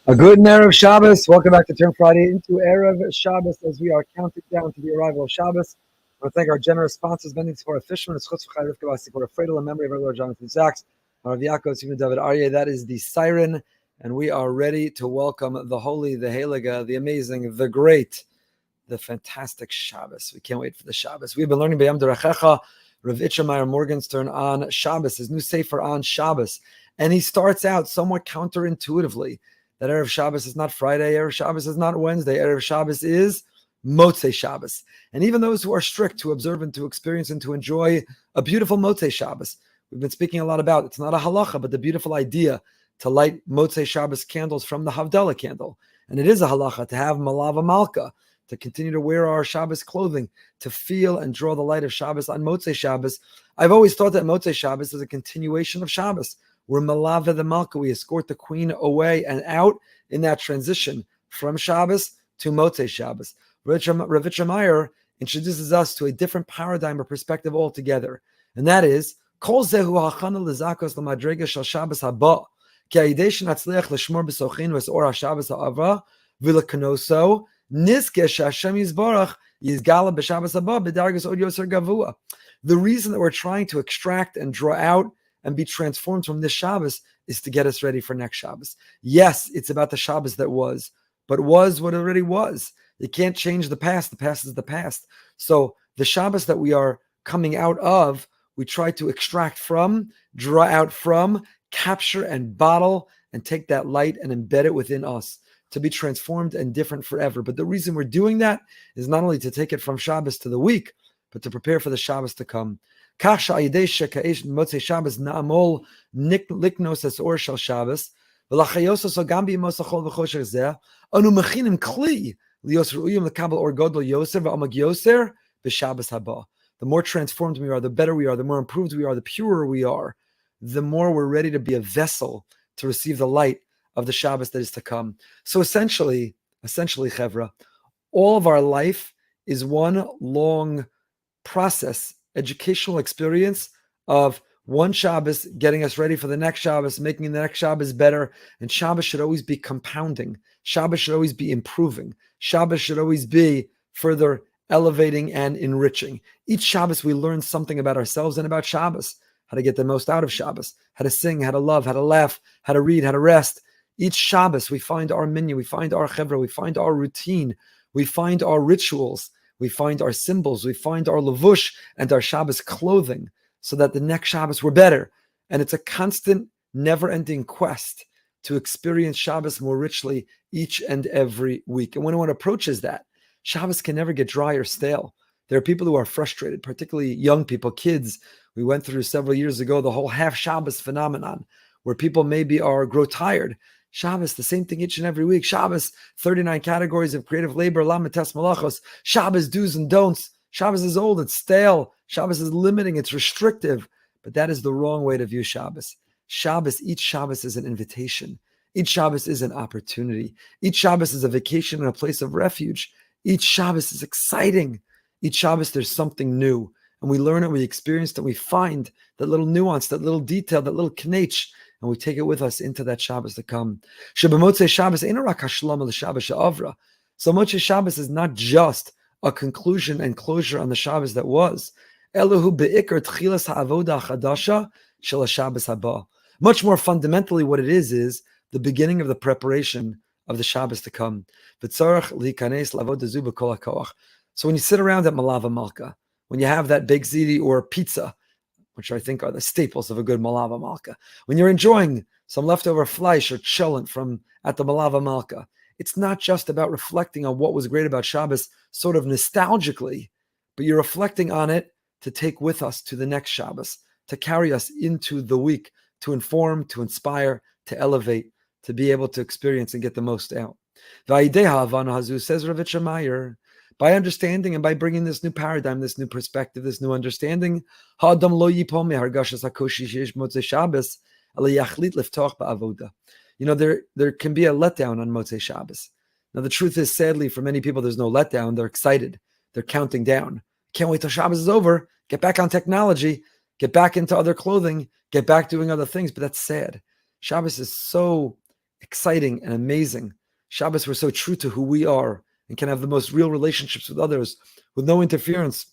A good Erev Shabbos. Welcome back to Turn Friday into Erev Shabbos as we are counting down to the arrival of Shabbos. I want to thank our generous sponsors, Bending for Fisherman, Schutz for Rivka Basi, for Fredel, in memory of our Lord Jonathan Sachs, Rav Yaakov, Simon David Aryeh. That is the siren, and we are ready to welcome the holy, the Heilige, the amazing, the great, the fantastic Shabbos. We can't wait for the Shabbos. We've been learning B'yam Derechecha, Rav Itchemeyer Morgenstern on Shabbos, his new sefer on Shabbos, and he starts out somewhat counterintuitively. That Erev Shabbos is not Friday, Erev Shabbos is not Wednesday, Erev Shabbos is Motzei Shabbos. And even those who are strict to observe and to experience and to enjoy a beautiful Motzei Shabbos, we've been speaking a lot about, it's not a halacha, but the beautiful idea to light Motzei Shabbos candles from the Havdalah candle. And it is a halacha to have Malava Malka, to continue to wear our Shabbos clothing, to feel and draw the light of Shabbos on Motzei Shabbos. I've always thought that Motzei Shabbos is a continuation of Shabbos. We're Malava the Malka. We escort the queen away and out in that transition from Shabbos to Motzei Shabbos. Rav Itchemeyer introduces us to a different paradigm or perspective altogether. And that is, Kol zehu hachana lezakos l'madrega shel Shabbos haba, ki ha'idei shenatzliach l'shmor b'sochinu es or ha'Shabbos ha'avra, v'lekanoso, nizke she'Hashem yizbarach yizgala b'Shabbos haba b'dargas od yoser gavua. The reason that we're trying to extract and draw out and be transformed from this Shabbos is to get us ready for next Shabbos. Yes, it's about the Shabbos that was, but was what already was. You can't change the past. The past is the past. So the Shabbos that we are coming out of, we try to extract from, draw out from, capture and bottle, and take that light and embed it within us to be transformed and different forever. But the reason we're doing that is not only to take it from Shabbos to the week, but to prepare for the Shabbos to come. Shabbos na'amol liknos es or shel Shabbos v'lachayosos agam b'yemos hachol v'chosher zeh anu mechinim kli lios ru'uyim lekabel or godol yoser v'amag yoser b'Shabbos haba. The more transformed we are, the better we are, the more improved we are, the purer we are, the more we're ready to be a vessel to receive the light of the Shabbos that is to come. So essentially, Chevra, all of our life is one long process, educational experience of one Shabbos getting us ready for the next Shabbos, making the next Shabbos better. And Shabbos should always be compounding. Shabbos should always be improving. Shabbos should always be further elevating and enriching. Each Shabbos we learn something about ourselves and about Shabbos, how to get the most out of Shabbos, how to sing, how to love, how to laugh, how to read, how to rest. Each Shabbos we find our menu, we find our chevra, we find our routine, we find our rituals, we find our symbols, we find our levush and our Shabbos clothing so that the next Shabbos we're better. And it's a constant, never-ending quest to experience Shabbos more richly each and every week. And when one approaches that, Shabbos can never get dry or stale. There are people who are frustrated, particularly young people, kids. We went through several years ago the whole half Shabbos phenomenon where people maybe grow tired. Shabbos, the same thing each and every week. Shabbos, 39 categories of creative labor, lamites malachos. Shabbos, do's and don'ts. Shabbos is old, it's stale. Shabbos is limiting, it's restrictive. But that is the wrong way to view Shabbos. Each Shabbos is an invitation. Each Shabbos is an opportunity. Each Shabbos is a vacation and a place of refuge. Each Shabbos is exciting. Each Shabbos there's something new. And we learn it, we experience it, we find that little nuance, that little detail, that little knetch, and we take it with us into that Shabbos to come. So Motzei Shabbos is not just a conclusion and closure on the Shabbos that was. Much more fundamentally, what it is the beginning of the preparation of the Shabbos to come. So when you sit around at Malava Malka, when you have that baked ziti or pizza, which I think are the staples of a good Malava Malka, when you're enjoying some leftover fleisch or cholent from at the Malava Malka, it's not just about reflecting on what was great about Shabbos sort of nostalgically, but you're reflecting on it to take with us to the next Shabbos, to carry us into the week, to inform, to inspire, to elevate, to be able to experience and get the most out. Says Rav Itchemeyer, by understanding and by bringing this new paradigm, this new perspective, this new understanding, there can be a letdown on Motzei Shabbos. Now, the truth is, sadly, for many people, there's no letdown. They're excited. They're counting down. Can't wait till Shabbos is over. Get back on technology. Get back into other clothing. Get back doing other things. But that's sad. Shabbos is so exciting and amazing. Shabbos, we're so true to who we are and can have the most real relationships with others with no interference,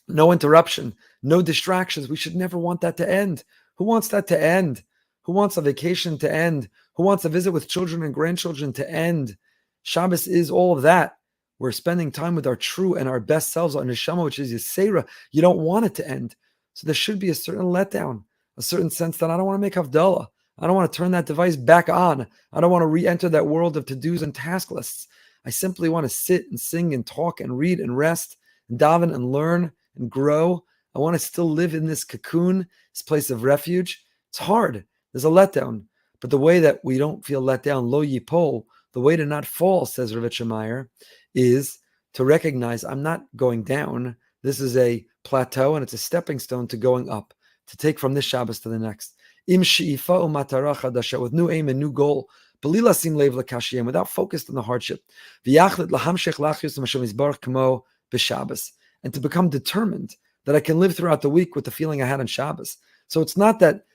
no interruption, no distractions. We should never want that to end. Who wants that to end? Who wants a vacation to end? Who wants a visit with children and grandchildren to end? Shabbos is all of that. We're spending time with our true and our best selves, our neshama, which is Yisera. You don't want it to end. So there should be a certain letdown, a certain sense that I don't want to make Havdalah. I don't want to turn that device back on. I don't want to re-enter that world of to-dos and task lists. I simply want to sit and sing and talk and read and rest and daven and learn and grow. I want to still live in this cocoon, this place of refuge. It's hard. There's a letdown. But the way that we don't feel let down, lo yipol, the way to not fall, says Rav Meyer, is to recognize I'm not going down. This is a plateau and it's a stepping stone to going up, to take from this Shabbos to the next. Im she'ifa u'matara chadasha, with new aim and new goal, b'lila sim lev l'kashiyem, without focused on the hardship. V'yachlit lahamshech lachiyus l'mashem yisbarach kamo b'Shabbos, and to become determined that I can live throughout the week with the feeling I had on Shabbos. So it's not that,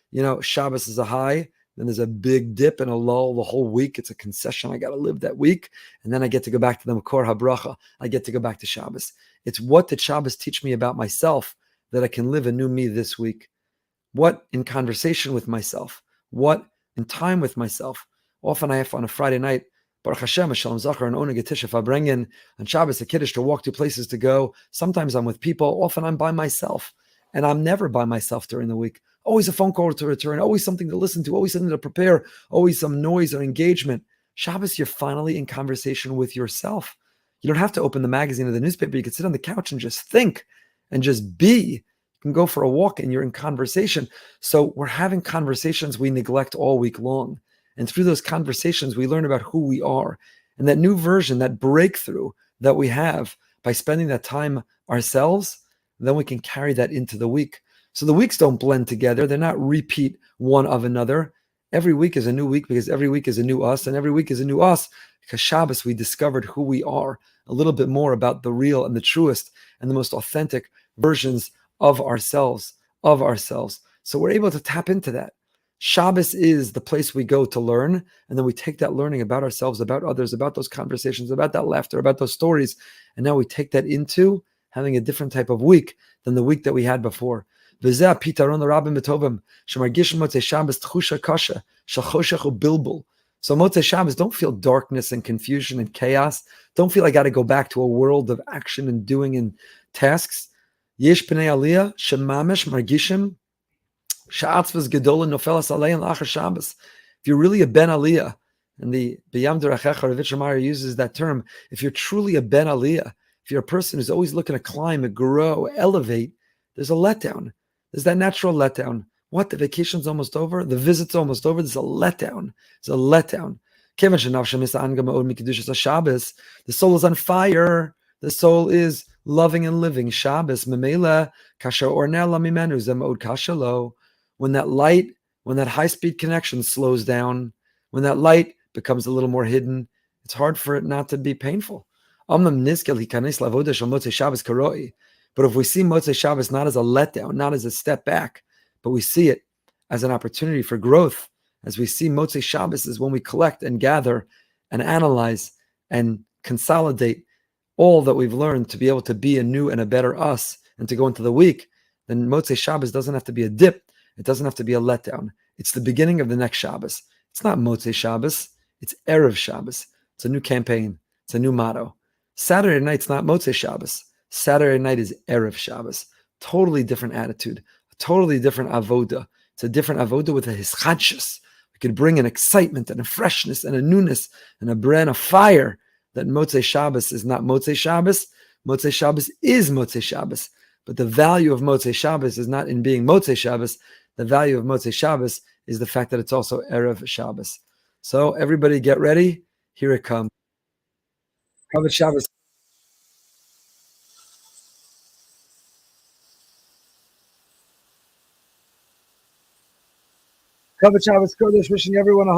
Shabbos is a high, then there's a big dip and a lull the whole week. It's a concession. I got to live that week. And then I get to go back to the Makor HaBracha. I get to go back to Shabbos. It's what did Shabbos teach me about myself that I can live a new me this week? What in conversation with myself? What in time with myself? Often I have on a Friday night, Baruch Hashem, Shalom Zachar, and Oneg Tisha, I bring in on Shabbos a Kiddush to walk to places to go. Sometimes I'm with people. Often I'm by myself. And I'm never by myself during the week. Always a phone call to return, always something to listen to, always something to prepare, always some noise or engagement. Shabbos, you're finally in conversation with yourself. You don't have to open the magazine or the newspaper. You can sit on the couch and just think and just be. You can go for a walk and you're in conversation. So we're having conversations we neglect all week long. And through those conversations, we learn about who we are. And that new version, that breakthrough that we have by spending that time ourselves, then we can carry that into the week. So the weeks don't blend together. They're not repeat one of another. Every week is a new week because every week is a new us, and every week is a new us because Shabbos, we discovered who we are, a little bit more about the real and the truest and the most authentic versions of ourselves. So we're able to tap into that. Shabbos is the place we go to learn, and then we take that learning about ourselves, about others, about those conversations, about that laughter, about those stories, and now we take that into having a different type of week than the week that we had before. So Motzei Shabbos, don't feel darkness and confusion and chaos. Don't feel I got to go back to a world of action and doing and tasks. Yesh b'nei aliyah shemamish margishim sha'atzvas gedola nofelas alein la'achar Shabbos. If you're really a ben aliyah, and the B'yam Derachecha Rav Meyer uses that term, if you're truly a ben aliyah, if you're a person who's always looking to climb and grow, elevate, there's a letdown. There's that natural letdown. What? The vacation's almost over? The visit's almost over? There's a letdown. There's a letdown. The soul is on fire. The soul is loving and living. Shabbos. When that light, when that high-speed connection slows down, when that light becomes a little more hidden, it's hard for it not to be painful. But if we see Motzei Shabbos not as a letdown, not as a step back, but we see it as an opportunity for growth, as we see Motzei Shabbos is when we collect and gather and analyze and consolidate all that we've learned to be able to be a new and a better us and to go into the week, then Motzei Shabbos doesn't have to be a dip. It doesn't have to be a letdown. It's the beginning of the next Shabbos. It's not Motzei Shabbos. It's Erev Shabbos. It's a new campaign. It's a new motto. Saturday night's not Motzei Shabbos. Saturday night is Erev Shabbos. Totally different attitude. A totally different avoda. It's a different avoda with a hischadshus. We could bring an excitement and a freshness and a newness and a brand of fire that Motzei Shabbos is not Motzei Shabbos. Motzei Shabbos is Motzei Shabbos. But the value of Motzei Shabbos is not in being Motzei Shabbos. The value of Motzei Shabbos is the fact that it's also Erev Shabbos. So everybody get ready. Here it comes. Kavod Shabbos. Kavod Shabbos Kodesh, wishing everyone a